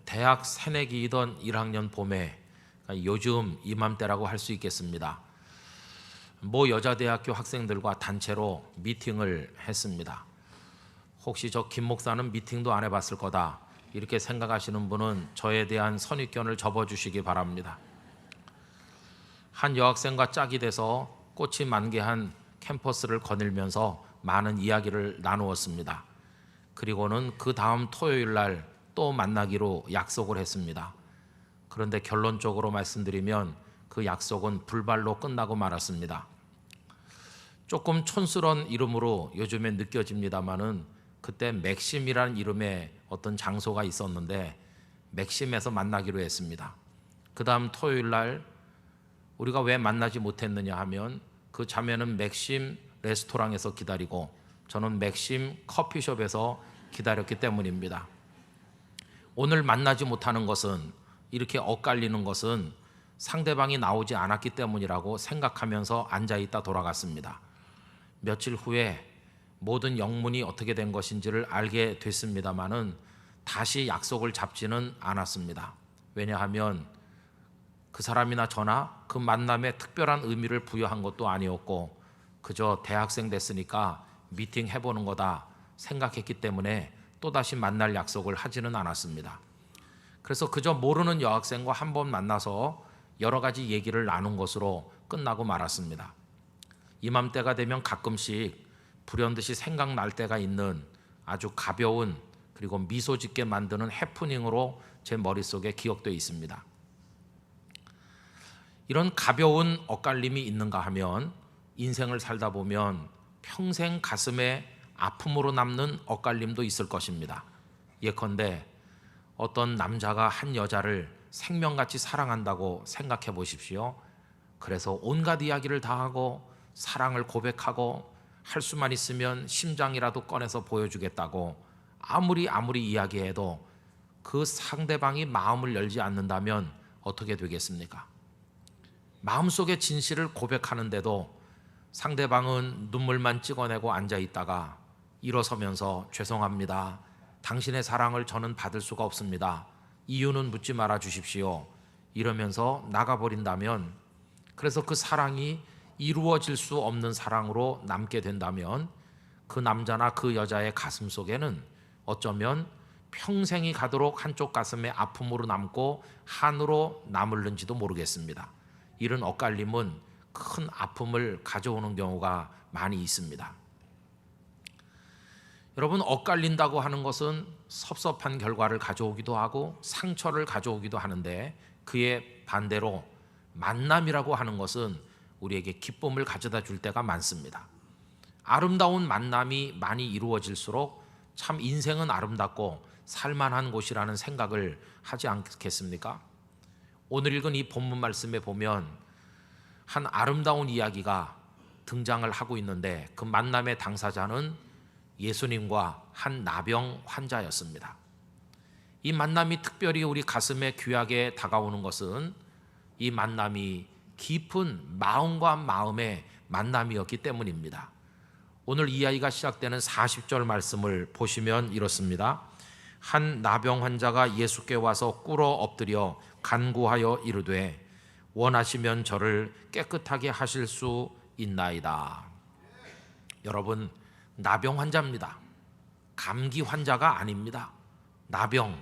대학 새내기이던 1학년 봄에, 요즘 이맘때라고 할 수 있겠습니다. 모 여자대학교 학생들과 단체로 미팅을 했습니다. 혹시 저 김 목사는 미팅도 안 해봤을 거다 이렇게 생각하시는 분은 저에 대한 선입견을 접어주시기 바랍니다. 한 여학생과 짝이 돼서 꽃이 만개한 캠퍼스를 거닐면서 많은 이야기를 나누었습니다. 그리고는 그 다음 토요일 날 또 만나기로 약속을 했습니다. 그런데 결론적으로 말씀드리면 그 약속은 불발로 끝나고 말았습니다. 조금 촌스러운 이름으로 요즘에 느껴집니다만은 그때 맥심이라는 이름의 어떤 장소가 있었는데 맥심에서 만나기로 했습니다. 그 다음 토요일 날 우리가 왜 만나지 못했느냐 하면 그 자매는 맥심 레스토랑에서 기다리고 저는 맥심 커피숍에서 기다렸기 때문입니다. 오늘 만나지 못하는 것은, 이렇게 엇갈리는 것은 상대방이 나오지 않았기 때문이라고 생각하면서 앉아있다 돌아갔습니다. 며칠 후에 모든 영문이 어떻게 된 것인지를 알게 됐습니다마는 다시 약속을 잡지는 않았습니다. 왜냐하면 그 사람이나 저나 그 만남에 특별한 의미를 부여한 것도 아니었고 그저 대학생 됐으니까 미팅 해보는 거다 생각했기 때문에 또다시 만날 약속을 하지는 않았습니다. 그래서 그저 모르는 여학생과 한 번 만나서 여러 가지 얘기를 나눈 것으로 끝나고 말았습니다. 이맘때가 되면 가끔씩 불현듯이 생각날 때가 있는 아주 가벼운 그리고 미소 짓게 만드는 해프닝으로 제 머릿속에 기억되어 있습니다. 이런 가벼운 엇갈림이 있는가 하면 인생을 살다 보면 평생 가슴에 아픔으로 남는 엇갈림도 있을 것입니다. 예컨대 어떤 남자가 한 여자를 생명같이 사랑한다고 생각해 보십시오. 그래서 온갖 이야기를 다 하고 사랑을 고백하고 할 수만 있으면 심장이라도 꺼내서 보여주겠다고 아무리 이야기해도 그 상대방이 마음을 열지 않는다면 어떻게 되겠습니까? 마음속의 진실을 고백하는데도 상대방은 눈물만 찍어내고 앉아있다가 일어서면서 죄송합니다. 당신의 사랑을 저는 받을 수가 없습니다. 이유는 묻지 말아 주십시오. 이러면서 나가버린다면, 그래서 그 사랑이 이루어질 수 없는 사랑으로 남게 된다면 그 남자나 그 여자의 가슴 속에는 어쩌면 평생이 가도록 한쪽 가슴에 아픔으로 남고 한으로 남을는지도 모르겠습니다. 이런 엇갈림은 큰 아픔을 가져오는 경우가 많이 있습니다. 여러분, 엇갈린다고 하는 것은 섭섭한 결과를 가져오기도 하고 상처를 가져오기도 하는데 그의 반대로 만남이라고 하는 것은 우리에게 기쁨을 가져다 줄 때가 많습니다. 아름다운 만남이 많이 이루어질수록 참 인생은 아름답고 살만한 곳이라는 생각을 하지 않겠습니까? 오늘 읽은 이 본문 말씀에 보면 한 아름다운 이야기가 등장을 하고 있는데 그 만남의 당사자는 예수님과 한 나병 환자였습니다. 이 만남이 특별히 우리 가슴에 귀하게 다가오는 것은 이 만남이 깊은 마음과 마음의 만남이었기 때문입니다. 오늘 이 이야기가 시작되는 40절 말씀을 보시면 이렇습니다. 한 나병 환자가 예수께 와서 꿇어 엎드려 간구하여 이르되 원하시면 저를 깨끗하게 하실 수 있나이다. 여러분, 나병 환자입니다. 감기 환자가 아닙니다. 나병,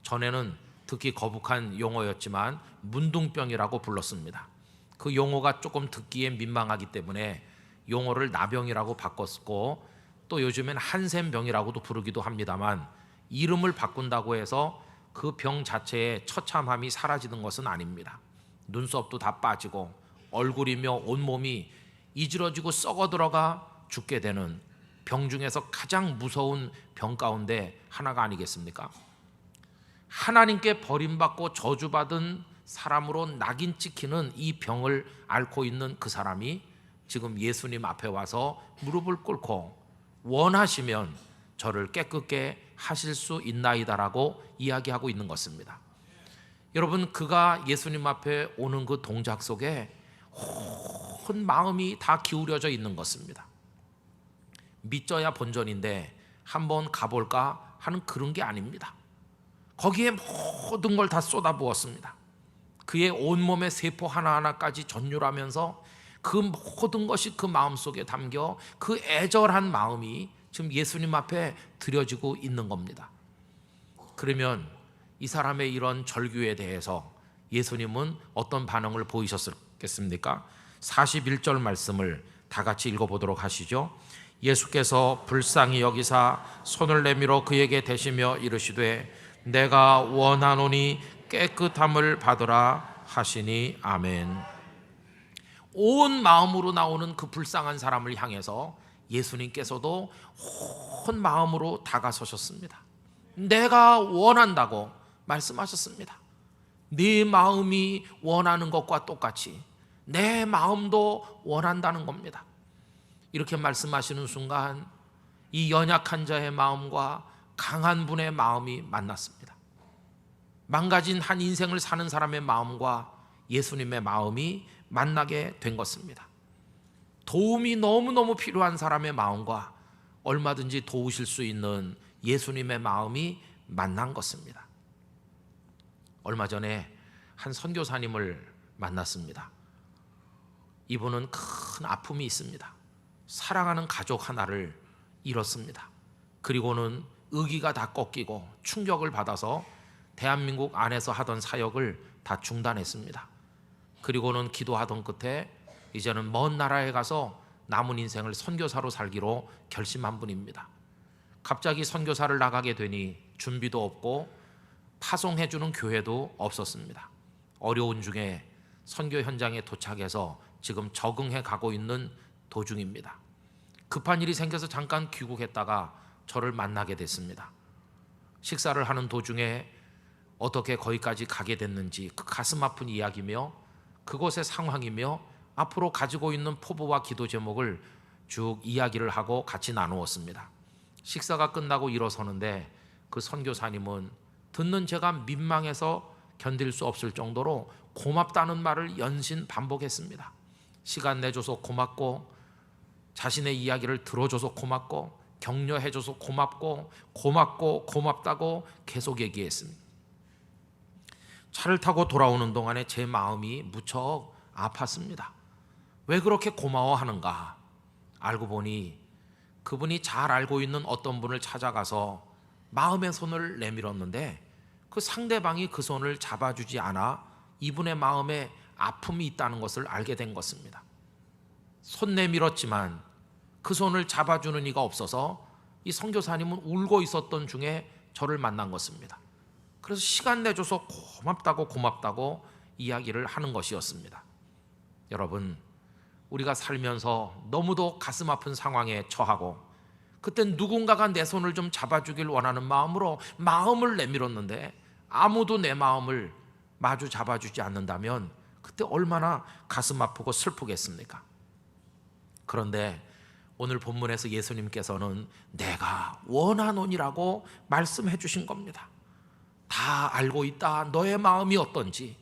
전에는 듣기 거북한 용어였지만 문둥병이라고 불렀습니다. 그 용어가 조금 듣기에 민망하기 때문에 용어를 나병이라고 바꿨고 또 요즘엔 한센병이라고도 부르기도 합니다만 이름을 바꾼다고 해서 그 병 자체의 처참함이 사라지는 것은 아닙니다. 눈썹도 다 빠지고 얼굴이며 온몸이 이질러지고 썩어 들어가 죽게 되는 병 중에서 가장 무서운 병 가운데 하나가 아니겠습니까? 하나님께 버림받고 저주받은 사람으로 낙인 찍히는 이 병을 앓고 있는 그 사람이 지금 예수님 앞에 와서 무릎을 꿇고 원하시면 저를 깨끗게 하실 수 있나이다라고 이야기하고 있는 것입니다. 여러분, 그가 예수님 앞에 오는 그 동작 속에 온 마음이 다 기울여져 있는 것입니다. 믿져야 본전인데 한번 가볼까 하는 그런 게 아닙니다. 거기에 모든 걸 다 쏟아부었습니다. 그의 온몸의 세포 하나하나까지 전율하면서 그 모든 것이 그 마음속에 담겨 그 애절한 마음이 지금 예수님 앞에 드려지고 있는 겁니다. 그러면 이 사람의 이런 절규에 대해서 예수님은 어떤 반응을 보이셨겠습니까? 41절 말씀을 다 같이 읽어보도록 하시죠. 예수께서 불쌍히 여기사 손을 내밀어 그에게 대시며 이르시되 내가 원하노니 깨끗함을 받으라 하시니 아멘. 온 마음으로 나오는 그 불쌍한 사람을 향해서 예수님께서도 온 마음으로 다가서셨습니다. 내가 원한다고 말씀하셨습니다. 네 마음이 원하는 것과 똑같이 내 마음도 원한다는 겁니다. 이렇게 말씀하시는 순간 이 연약한 자의 마음과 강한 분의 마음이 만났습니다. 망가진 한 인생을 사는 사람의 마음과 예수님의 마음이 만나게 된 것입니다. 도움이 너무너무 필요한 사람의 마음과 얼마든지 도우실 수 있는 예수님의 마음이 만난 것입니다. 얼마 전에 한 선교사님을 만났습니다. 이분은 큰 아픔이 있습니다. 사랑하는 가족 하나를 잃었습니다. 그리고는 의기가 다 꺾이고 충격을 받아서 대한민국 안에서 하던 사역을 다 중단했습니다. 그리고는 기도하던 끝에 이제는 먼 나라에 가서 남은 인생을 선교사로 살기로 결심한 분입니다. 갑자기 선교사를 나가게 되니 준비도 없고 파송해주는 교회도 없었습니다. 어려운 중에 선교 현장에 도착해서 지금 적응해 가고 있는 도중입니다. 급한 일이 생겨서 잠깐 귀국했다가 저를 만나게 됐습니다. 식사를 하는 도중에 어떻게 거기까지 가게 됐는지 그 가슴 아픈 이야기며 그곳의 상황이며 앞으로 가지고 있는 포부와 기도 제목을 쭉 이야기를 하고 같이 나누었습니다. 식사가 끝나고 일어서는데 그 선교사님은 듣는 제가 민망해서 견딜 수 없을 정도로 고맙다는 말을 연신 반복했습니다. 시간 내줘서 고맙고 자신의 이야기를 들어줘서 고맙고 격려해줘서 고맙고 고맙다고 계속 얘기했습니다. 차를 타고 돌아오는 동안에 제 마음이 무척 아팠습니다. 왜 그렇게 고마워하는가? 알고 보니 그분이 잘 알고 있는 어떤 분을 찾아가서 마음의 손을 내밀었는데 그 상대방이 그 손을 잡아주지 않아 이분의 마음에 아픔이 있다는 것을 알게 된 것입니다. 손 내밀었지만 그 손을 잡아주는 이가 없어서 이 선교사님은 울고 있었던 중에 저를 만난 것입니다. 그래서 시간 내줘서 고맙다고 이야기를 하는 것이었습니다. 여러분, 우리가 살면서 너무도 가슴 아픈 상황에 처하고 그때 누군가가 내 손을 좀 잡아주길 원하는 마음으로 마음을 내밀었는데 아무도 내 마음을 마주 잡아주지 않는다면 그때 얼마나 가슴 아프고 슬프겠습니까? 그런데 오늘 본문에서 예수님께서는 내가 원하노니라고 말씀해 주신 겁니다. 다 알고 있다. 너의 마음이 어떤지,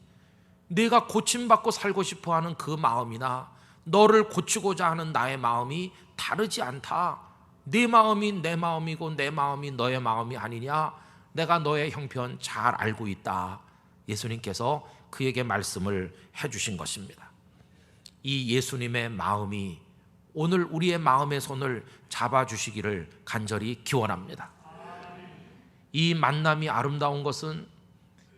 네가 고침받고 살고 싶어하는 그 마음이나 너를 고치고자 하는 나의 마음이 다르지 않다. 네 마음이 내 마음이고 내 마음이 너의 마음이 아니냐. 내가 너의 형편 잘 알고 있다. 예수님께서 그에게 말씀을 해주신 것입니다. 이 예수님의 마음이 오늘 우리의 마음의 손을 잡아주시기를 간절히 기원합니다. 이 만남이 아름다운 것은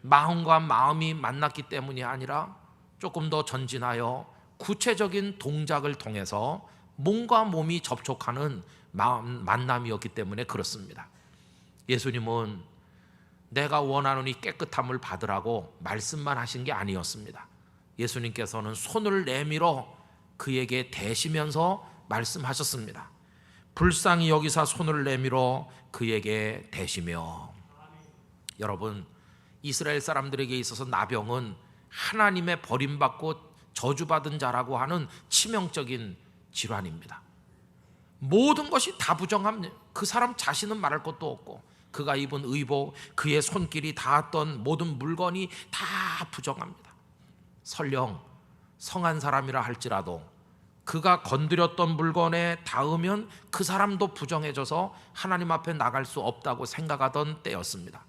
마음과 마음이 만났기 때문이 아니라 조금 더 전진하여 구체적인 동작을 통해서 몸과 몸이 접촉하는 만남이었기 때문에 그렇습니다. 예수님은 내가 원하노니 깨끗함을 받으라고 말씀만 하신 게 아니었습니다. 예수님께서는 손을 내밀어 그에게 대시면서 말씀하셨습니다. 불쌍히 여기사 손을 내밀어 그에게 대시며. 여러분, 이스라엘 사람들에게 있어서 나병은 하나님의 버림받고 저주받은 자라고 하는 치명적인 질환입니다. 모든 것이 다 부정합니다. 그 사람 자신은 말할 것도 없고 그가 입은 의복, 그의 손길이 닿았던 모든 물건이 다 부정합니다. 설령 성한 사람이라 할지라도 그가 건드렸던 물건에 닿으면 그 사람도 부정해져서 하나님 앞에 나갈 수 없다고 생각하던 때였습니다.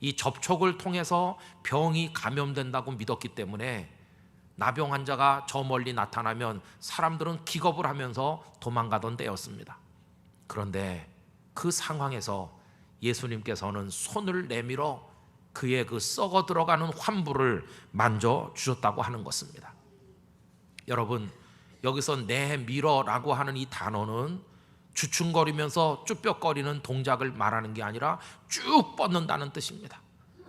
이 접촉을 통해서 병이 감염된다고 믿었기 때문에 나병 환자가 저 멀리 나타나면 사람들은 기겁을 하면서 도망가던 때였습니다. 그런데 그 상황에서 예수님께서는 손을 내밀어 그의 그 썩어 들어가는 환부를 만져 주셨다고 하는 것입니다. 여러분, 여기서 내밀어라고 하는 이 단어는 주춤거리면서 쭈뼛거리는 동작을 말하는 게 아니라 쭉 뻗는다는 뜻입니다.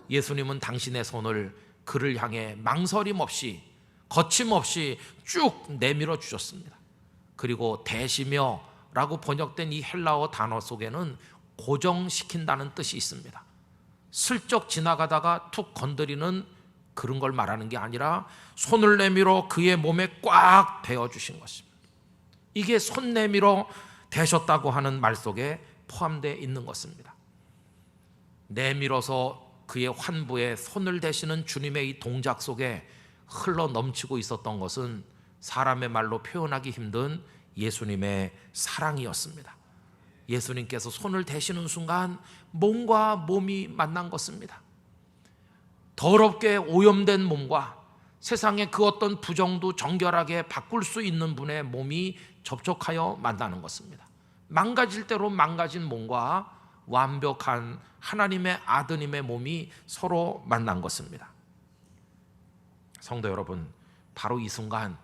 예수님은 당신의 손을 그를 향해 망설임 없이 거침없이 쭉 내밀어 주셨습니다. 그리고 대시며 라고 번역된 이 헬라어 단어 속에는 고정시킨다는 뜻이 있습니다. 슬쩍 지나가다가 툭 건드리는 그런 걸 말하는 게 아니라 손을 내밀어 그의 몸에 꽉 대어주신 것입니다. 이게 손 내밀어 대셨다고 하는 말 속에 포함되어 있는 것입니다. 내밀어서 그의 환부에 손을 대시는 주님의 이 동작 속에 흘러 넘치고 있었던 것은 사람의 말로 표현하기 힘든 예수님의 사랑이었습니다. 예수님께서 손을 대시는 순간 몸과 몸이 만난 것입니다. 더럽게 오염된 몸과 세상의 그 어떤 부정도 정결하게 바꿀 수 있는 분의 몸이 접촉하여 만나는 것입니다. 망가질 대로 망가진 몸과 완벽한 하나님의 아드님의 몸이 서로 만난 것입니다. 성도 여러분, 바로 이 순간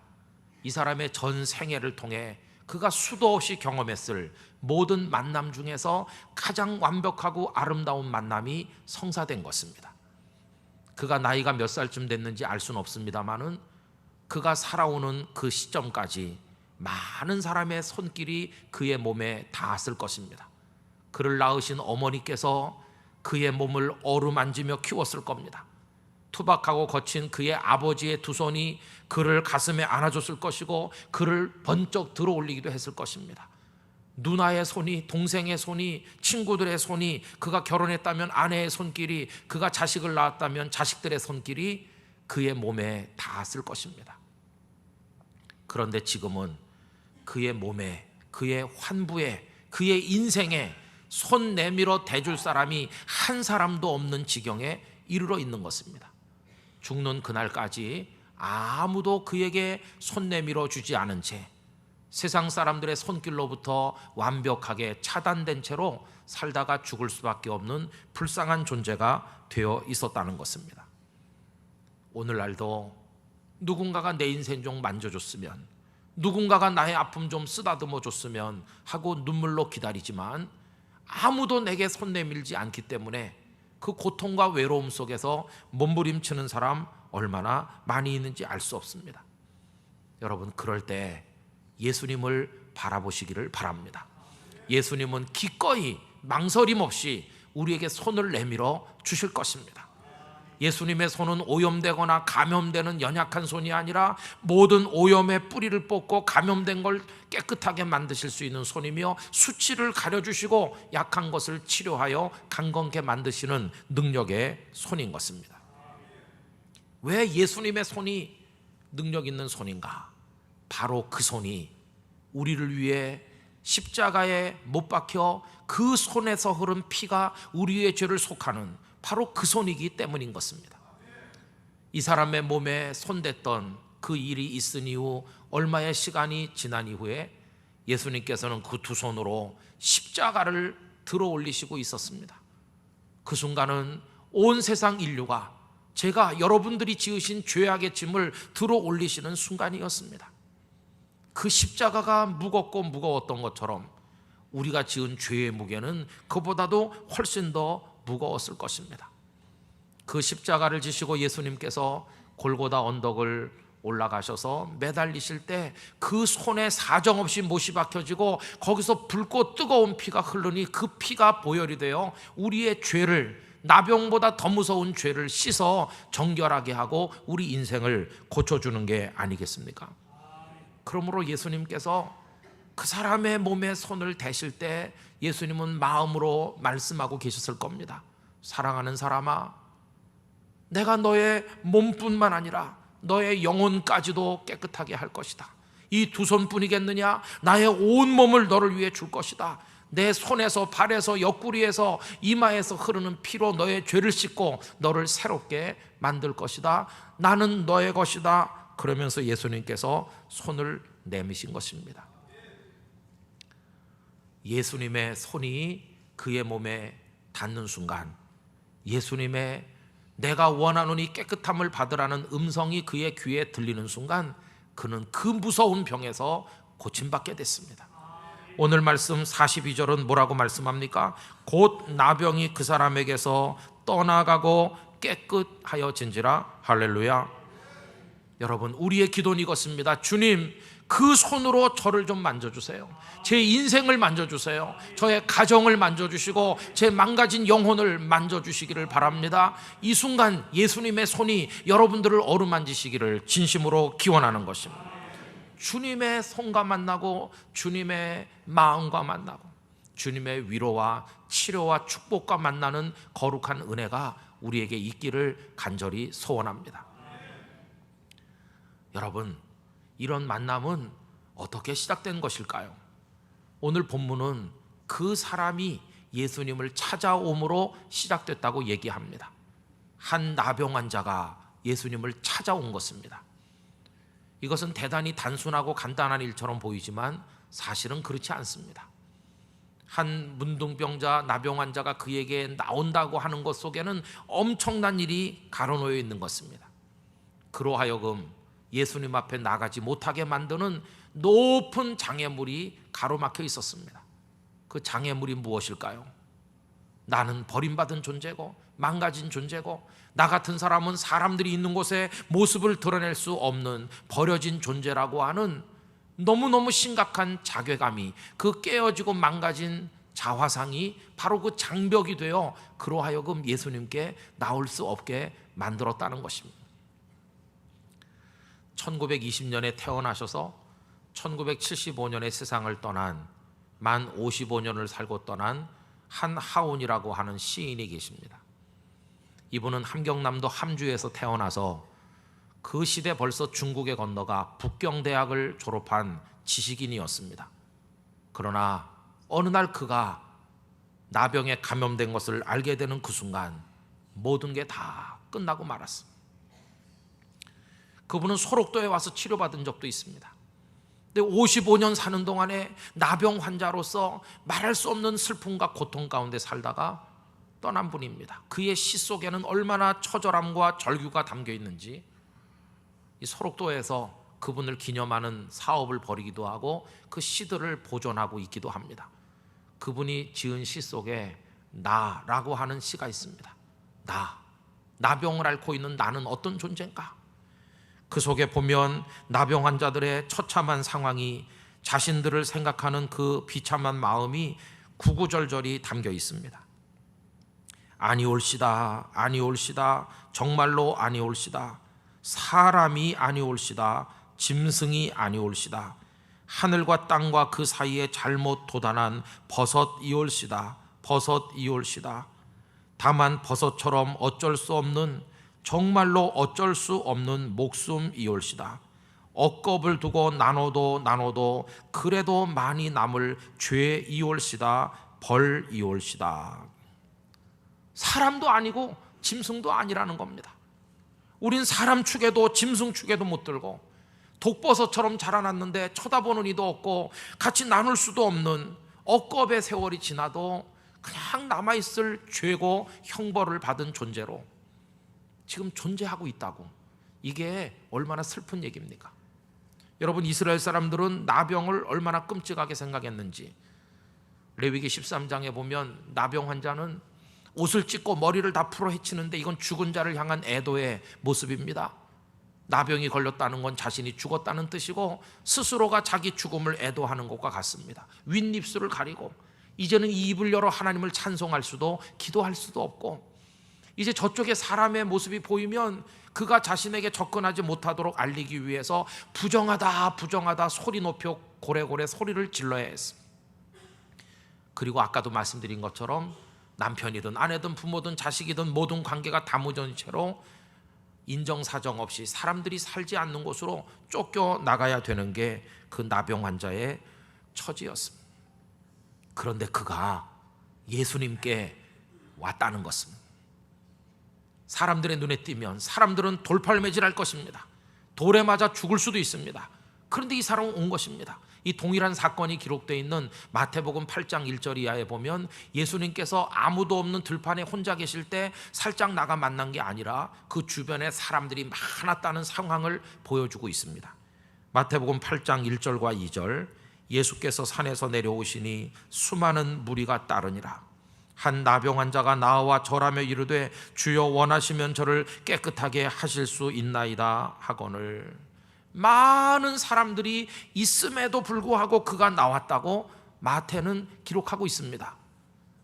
이 사람의 전 생애를 통해 그가 수도 없이 경험했을 모든 만남 중에서 가장 완벽하고 아름다운 만남이 성사된 것입니다. 그가 나이가 몇 살쯤 됐는지 알 수는 없습니다만은 그가 살아오는 그 시점까지 많은 사람의 손길이 그의 몸에 닿았을 것입니다. 그를 낳으신 어머니께서 그의 몸을 어루만지며 키웠을 겁니다. 투박하고 거친 그의 아버지의 두 손이 그를 가슴에 안아줬을 것이고 그를 번쩍 들어올리기도 했을 것입니다. 누나의 손이, 동생의 손이, 친구들의 손이, 그가 결혼했다면 아내의 손길이, 그가 자식을 낳았다면 자식들의 손길이 그의 몸에 닿았을 것입니다. 그런데 지금은 그의 몸에, 그의 환부에, 그의 인생에 손 내밀어 대줄 사람이 한 사람도 없는 지경에 이르러 있는 것입니다. 죽는 그날까지 아무도 그에게 손 내밀어 주지 않은 채 세상 사람들의 손길로부터 완벽하게 차단된 채로 살다가 죽을 수밖에 없는 불쌍한 존재가 되어 있었다는 것입니다. 오늘날도 누군가가 내 인생 좀 만져줬으면, 누군가가 나의 아픔 좀 쓰다듬어 줬으면 하고 눈물로 기다리지만 아무도 내게 손 내밀지 않기 때문에 그 고통과 외로움 속에서 몸부림치는 사람 얼마나 많이 있는지 알 수 없습니다. 여러분, 그럴 때 예수님을 바라보시기를 바랍니다. 예수님은 기꺼이 망설임 없이 우리에게 손을 내밀어 주실 것입니다. 예수님의 손은 오염되거나 감염되는 연약한 손이 아니라 모든 오염의 뿌리를 뽑고 감염된 걸 깨끗하게 만드실 수 있는 손이며 수치를 가려주시고 약한 것을 치료하여 강건케 만드시는 능력의 손인 것입니다. 왜 예수님의 손이 능력 있는 손인가? 바로 그 손이 우리를 위해 십자가에 못 박혀 그 손에서 흐른 피가 우리의 죄를 속하는 바로 그 손이기 때문인 것입니다. 이 사람의 몸에 손댔던 그 일이 있은 이후 얼마의 시간이 지난 이후에 예수님께서는 그 두 손으로 십자가를 들어 올리시고 있었습니다. 그 순간은 온 세상 인류가 제가 여러분들이 지으신 죄악의 짐을 들어 올리시는 순간이었습니다. 그 십자가가 무겁고 무거웠던 것처럼 우리가 지은 죄의 무게는 그보다도 훨씬 더 무거웠을 것입니다. 그 십자가를 지시고 예수님께서 골고다 언덕을 올라가셔서 매달리실 때 그 손에 사정없이 못이 박혀지고 거기서 붉고 뜨거운 피가 흐르니 그 피가 보혈이 되어 우리의 죄를, 나병보다 더 무서운 죄를 씻어 정결하게 하고 우리 인생을 고쳐주는 게 아니겠습니까? 그러므로 예수님께서 그 사람의 몸에 손을 대실 때 예수님은 마음으로 말씀하고 계셨을 겁니다. 사랑하는 사람아, 내가 너의 몸뿐만 아니라 너의 영혼까지도 깨끗하게 할 것이다. 이 두 손뿐이겠느냐? 나의 온 몸을 너를 위해 줄 것이다. 내 손에서 발에서 옆구리에서 이마에서 흐르는 피로 너의 죄를 씻고 너를 새롭게 만들 것이다. 나는 너의 것이다. 그러면서 예수님께서 손을 내미신 것입니다. 예수님의 손이 그의 몸에 닿는 순간, 예수님의 내가 원하노니 깨끗함을 받으라는 음성이 그의 귀에 들리는 순간, 그는 그 무서운 병에서 고침받게 됐습니다. 오늘 말씀 42절은 뭐라고 말씀합니까? 곧 나병이 그 사람에게서 떠나가고 깨끗하여진지라. 할렐루야. 여러분, 우리의 기도는 이것입니다. 주님, 그 손으로 저를 좀 만져주세요. 제 인생을 만져주세요. 저의 가정을 만져주시고 제 망가진 영혼을 만져주시기를 바랍니다. 이 순간 예수님의 손이 여러분들을 어루만지시기를 진심으로 기원하는 것입니다. 주님의 손과 만나고 주님의 마음과 만나고 주님의 위로와 치료와 축복과 만나는 거룩한 은혜가 우리에게 있기를 간절히 소원합니다. 여러분, 이런 만남은 어떻게 시작된 것일까요? 오늘 본문은 그 사람이 예수님을 찾아옴으로 시작됐다고 얘기합니다. 한 나병 환자가 예수님을 찾아온 것입니다. 이것은 대단히 단순하고 간단한 일처럼 보이지만 사실은 그렇지 않습니다. 한 문둥병자, 나병 환자가 그에게 나온다고 하는 것 속에는 엄청난 일이 가로놓여 있는 것입니다. 그로 하여금 예수님 앞에 나가지 못하게 만드는 높은 장애물이 가로막혀 있었습니다. 그 장애물이 무엇일까요? 나는 버림받은 존재고 망가진 존재고 나 같은 사람은 사람들이 있는 곳에 모습을 드러낼 수 없는 버려진 존재라고 하는 너무너무 심각한 자괴감이, 그 깨어지고 망가진 자화상이 바로 그 장벽이 되어 그로 하여금 예수님께 나올 수 없게 만들었다는 것입니다. 1920년에 태어나셔서 1975년에 세상을 떠난, 만 55년을 살고 떠난 한하온이라고 하는 시인이 계십니다. 이분은 함경남도 함주에서 태어나서 그 시대 벌써 중국에 건너가 북경대학을 졸업한 지식인이었습니다. 그러나 어느 날 그가 나병에 감염된 것을 알게 되는 그 순간 모든 게 다 끝나고 말았습니다. 그분은 소록도에 와서 치료받은 적도 있습니다. 근데 55년 사는 동안에 나병 환자로서 말할 수 없는 슬픔과 고통 가운데 살다가 떠난 분입니다. 그의 시 속에는 얼마나 처절함과 절규가 담겨 있는지 이 소록도에서 그분을 기념하는 사업을 벌이기도 하고 그 시들을 보존하고 있기도 합니다. 그분이 지은 시 속에 나라고 하는 시가 있습니다. 나병을 앓고 있는 나는 어떤 존재인가? 그 속에 보면 나병 환자들의 처참한 상황이, 자신들을 생각하는 그 비참한 마음이 구구절절히 담겨 있습니다. 아니올시다, 아니올시다, 정말로 아니올시다. 사람이 아니올시다, 짐승이 아니올시다. 하늘과 땅과 그 사이에 잘못 도단한 버섯이올시다, 버섯이올시다. 다만 버섯처럼 어쩔 수 없는, 정말로 어쩔 수 없는 목숨이올시다. 억겁을 두고 나눠도 그래도 많이 남을 죄이올시다, 벌이올시다. 사람도 아니고 짐승도 아니라는 겁니다. 우린 사람 축에도 짐승 축에도 못 들고 독버섯처럼 자라났는데 쳐다보는 이도 없고 같이 나눌 수도 없는 억겁의 세월이 지나도 그냥 남아있을 죄고 형벌을 받은 존재로 지금 존재하고 있다고. 이게 얼마나 슬픈 얘기입니까? 여러분, 이스라엘 사람들은 나병을 얼마나 끔찍하게 생각했는지 레위기 13장에 보면 나병 환자는 옷을 찢고 머리를 다 풀어 헤치는데 이건 죽은 자를 향한 애도의 모습입니다. 나병이 걸렸다는 건 자신이 죽었다는 뜻이고 스스로가 자기 죽음을 애도하는 것과 같습니다. 윗입술을 가리고 이제는 이 입을 열어 하나님을 찬송할 수도 기도할 수도 없고, 이제 저쪽에 사람의 모습이 보이면 그가 자신에게 접근하지 못하도록 알리기 위해서 부정하다 부정하다 소리 높여 고래고래 소리를 질러야 했습니다. 그리고 아까도 말씀드린 것처럼 남편이든 아내든 부모든 자식이든 모든 관계가 다 무너진 채로 인정사정 없이 사람들이 살지 않는 곳으로 쫓겨나가야 되는 게 그 나병 환자의 처지였습니다. 그런데 그가 예수님께 왔다는 것입니다. 사람들의 눈에 띄면 사람들은 돌팔매질할 것입니다. 돌에 맞아 죽을 수도 있습니다. 그런데 이 사람은 온 것입니다. 이 동일한 사건이 기록되어 있는 마태복음 8장 1절 이하에 보면 예수님께서 아무도 없는 들판에 혼자 계실 때 살짝 나가 만난 게 아니라 그 주변에 사람들이 많았다는 상황을 보여주고 있습니다. 마태복음 8장 1절과 2절, 예수께서 산에서 내려오시니 수많은 무리가 따르니라. 한 나병 환자가 나와 절하며 이르되 주여 원하시면 저를 깨끗하게 하실 수 있나이다 하거늘. 많은 사람들이 있음에도 불구하고 그가 나왔다고 마태는 기록하고 있습니다.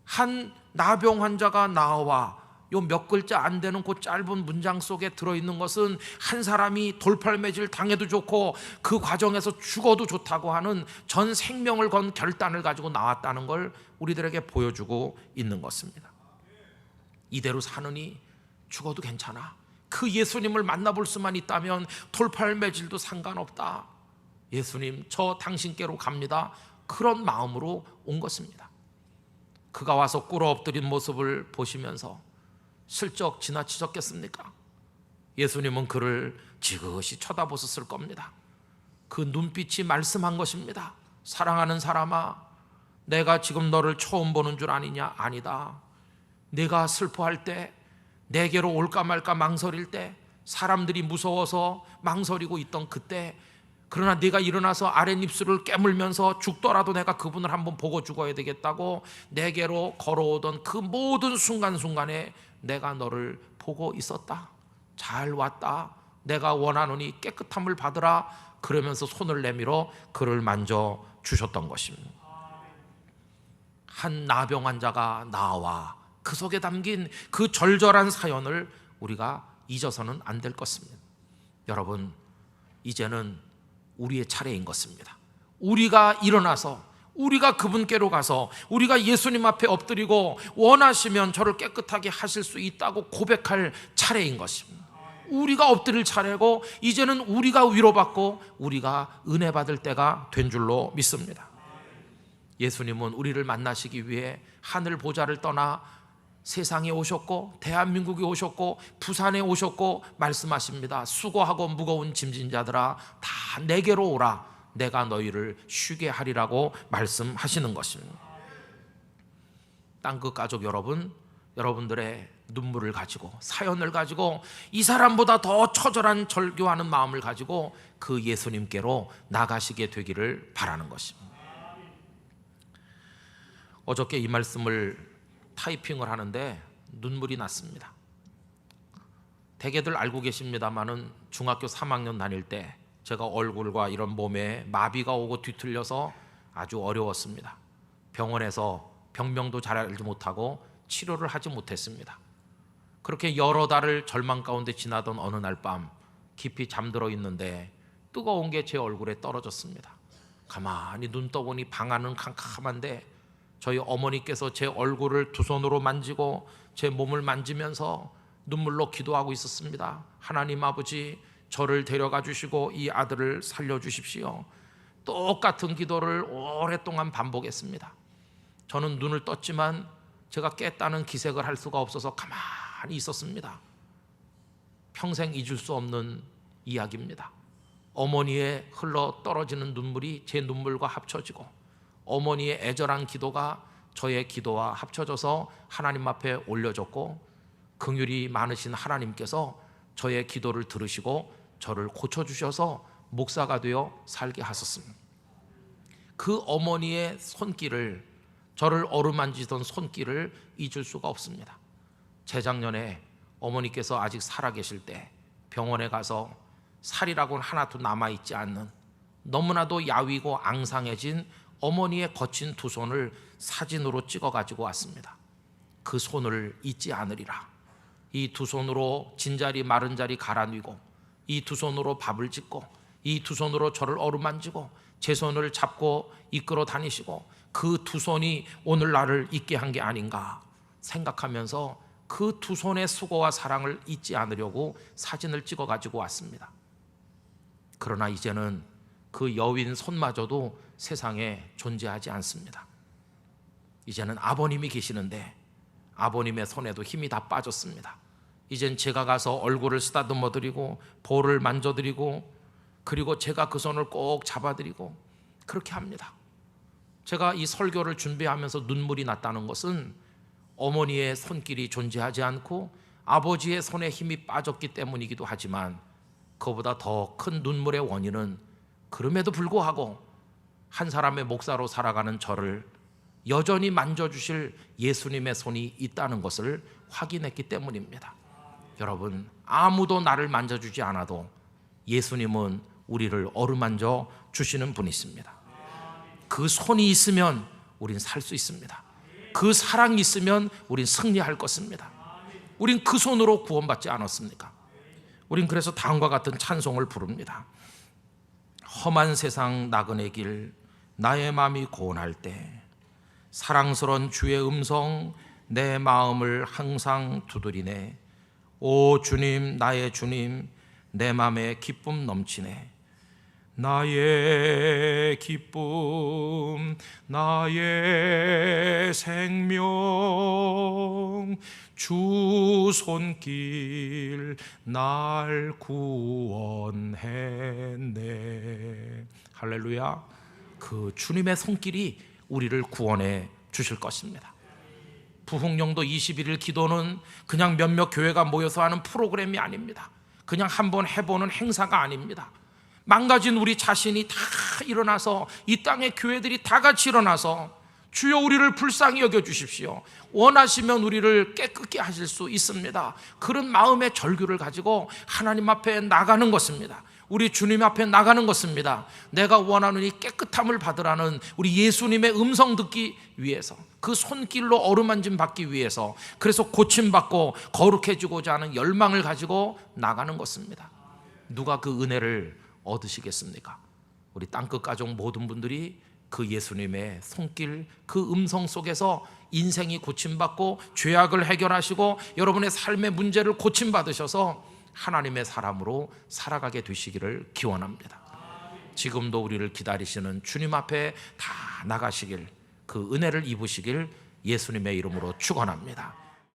한 나병 환자가 나와 요 몇 글자 안 되는 그 짧은 문장 속에 들어있는 것은 한 사람이 돌팔매질 당해도 좋고 그 과정에서 죽어도 좋다고 하는 전 생명을 건 결단을 가지고 나왔다는 걸 우리들에게 보여주고 있는 것입니다. 이대로 사느니 죽어도 괜찮아. 그 예수님을 만나볼 수만 있다면 돌팔매질도 상관없다. 예수님, 저 당신께로 갑니다. 그런 마음으로 온 것입니다. 그가 와서 꿇어 엎드린 모습을 보시면서 슬쩍 지나치셨겠습니까? 예수님은 그를 지그시 쳐다보셨을 겁니다. 그 눈빛이 말씀한 것입니다. 사랑하는 사람아, 내가 지금 너를 처음 보는 줄 아니냐? 아니다. 내가 슬퍼할 때, 내게로 올까 말까 망설일 때, 사람들이 무서워서 망설이고 있던 그때, 그러나 네가 일어나서 아랫입술을 깨물면서 죽더라도 내가 그분을 한번 보고 죽어야 되겠다고 내게로 걸어오던 그 모든 순간순간에 내가 너를 보고 있었다. 잘 왔다. 내가 원하노니 깨끗함을 받으라. 그러면서 손을 내밀어 그를 만져 주셨던 것입니다. 한 나병 환자가 나와 그 속에 담긴 그 절절한 사연을 우리가 잊어서는 안 될 것입니다. 여러분, 이제는 우리의 차례인 것입니다. 우리가 일어나서 우리가 그분께로 가서 우리가 예수님 앞에 엎드리고 원하시면 저를 깨끗하게 하실 수 있다고 고백할 차례인 것입니다. 우리가 엎드릴 차례고 이제는 우리가 위로받고 우리가 은혜 받을 때가 된 줄로 믿습니다. 예수님은 우리를 만나시기 위해 하늘 보좌를 떠나 세상에 오셨고 대한민국에 오셨고 부산에 오셨고 말씀하십니다. 수고하고 무거운 짐진 자들아 다 내게로 오라. 내가 너희를 쉬게 하리라고 말씀하시는 것입니다. 땅끝 가족 여러분, 여러분들의 눈물을 가지고 사연을 가지고 이 사람보다 더 처절한 절규하는 마음을 가지고 그 예수님께로 나가시게 되기를 바라는 것입니다. 어저께 이 말씀을 타이핑을 하는데 눈물이 났습니다. 대개들 알고 계십니다마는 중학교 3학년 다닐 때 제가 얼굴과 이런 몸에 마비가 오고 뒤틀려서 아주 어려웠습니다. 병원에서 병명도 잘 알지 못하고 치료를 하지 못했습니다. 그렇게 여러 달을 절망 가운데 지나던 어느 날 밤 깊이 잠들어 있는데 뜨거운 게 제 얼굴에 떨어졌습니다. 가만히 눈 떠보니 방 안은 캄캄한데 저희 어머니께서 제 얼굴을 두 손으로 만지고 제 몸을 만지면서 눈물로 기도하고 있었습니다. 하나님 아버지, 저를 데려가 주시고 이 아들을 살려주십시오. 똑같은 기도를 오랫동안 반복했습니다. 저는 눈을 떴지만 제가 깼다는 기색을 할 수가 없어서 가만히 있었습니다. 평생 잊을 수 없는 이야기입니다. 어머니의 흘러 떨어지는 눈물이 제 눈물과 합쳐지고 어머니의 애절한 기도가 저의 기도와 합쳐져서 하나님 앞에 올려졌고 긍휼이 많으신 하나님께서 저의 기도를 들으시고 저를 고쳐주셔서 목사가 되어 살게 하셨습니다. 그 어머니의 손길을, 저를 어루만지던 손길을 잊을 수가 없습니다. 재작년에 어머니께서 아직 살아계실 때 병원에 가서 살이라고는 하나도 남아있지 않는 너무나도 야위고 앙상해진 어머니의 거친 두 손을 사진으로 찍어 가지고 왔습니다. 그 손을 잊지 않으리라. 이 두 손으로 진자리 마른 자리 갈아 뉘고 이 두 손으로 밥을 짓고 이 두 손으로 저를 어루만지고 제 손을 잡고 이끌어 다니시고 그 두 손이 오늘 나를 잊게 한 게 아닌가 생각하면서 그 두 손의 수고와 사랑을 잊지 않으려고 사진을 찍어 가지고 왔습니다. 그러나 이제는 그 여윈 손마저도 세상에 존재하지 않습니다. 이제는 아버님이 계시는데 아버님의 손에도 힘이 다 빠졌습니다. 이젠 제가 가서 얼굴을 쓰다듬어 드리고 볼을 만져 드리고 그리고 제가 그 손을 꼭 잡아 드리고 그렇게 합니다. 제가 이 설교를 준비하면서 눈물이 났다는 것은 어머니의 손길이 존재하지 않고 아버지의 손에 힘이 빠졌기 때문이기도 하지만, 그보다 더 큰 눈물의 원인은 그럼에도 불구하고 한 사람의 목사로 살아가는 저를 여전히 만져주실 예수님의 손이 있다는 것을 확인했기 때문입니다. 여러분, 아무도 나를 만져주지 않아도 예수님은 우리를 어루만져 주시는 분이십니다. 그 손이 있으면 우린 살 수 있습니다. 그 사랑이 있으면 우린 승리할 것입니다. 우린 그 손으로 구원받지 않았습니까? 우린 그래서 다음과 같은 찬송을 부릅니다. 험한 세상 나그네 길 나의 마음이 고운할 때 사랑스러운 주의 음성 내 마음을 항상 두드리네. 오 주님, 나의 주님, 내 마음에 기쁨 넘치네. 나의 기쁨, 나의 생명, 주 손길 날 구원했네. 할렐루야. 그 주님의 손길이 우리를 구원해 주실 것입니다. 부흥령도 21일 기도는 그냥 몇몇 교회가 모여서 하는 프로그램이 아닙니다. 그냥 한번 해보는 행사가 아닙니다. 망가진 우리 자신이 다 일어나서, 이 땅의 교회들이 다 같이 일어나서 주여 우리를 불쌍히 여겨주십시오, 원하시면 우리를 깨끗게 하실 수 있습니다, 그런 마음의 절규를 가지고 하나님 앞에 나가는 것입니다. 우리 주님 앞에 나가는 것입니다. 내가 원하는 이 깨끗함을 받으라는 우리 예수님의 음성 듣기 위해서, 그 손길로 어루만짐 받기 위해서, 그래서 고침받고 거룩해지고자 하는 열망을 가지고 나가는 것입니다. 누가 그 은혜를 얻으시겠습니까? 우리 땅끝 가족 모든 분들이 그 예수님의 손길, 그 음성 속에서 인생이 고침받고 죄악을 해결하시고 여러분의 삶의 문제를 고침받으셔서 하나님의 사람으로 살아가게 되시기를 기원합니다. 지금도 우리를 기다리시는 주님 앞에 다 나가시길, 그 은혜를 입으시길 예수님의 이름으로 축원합니다.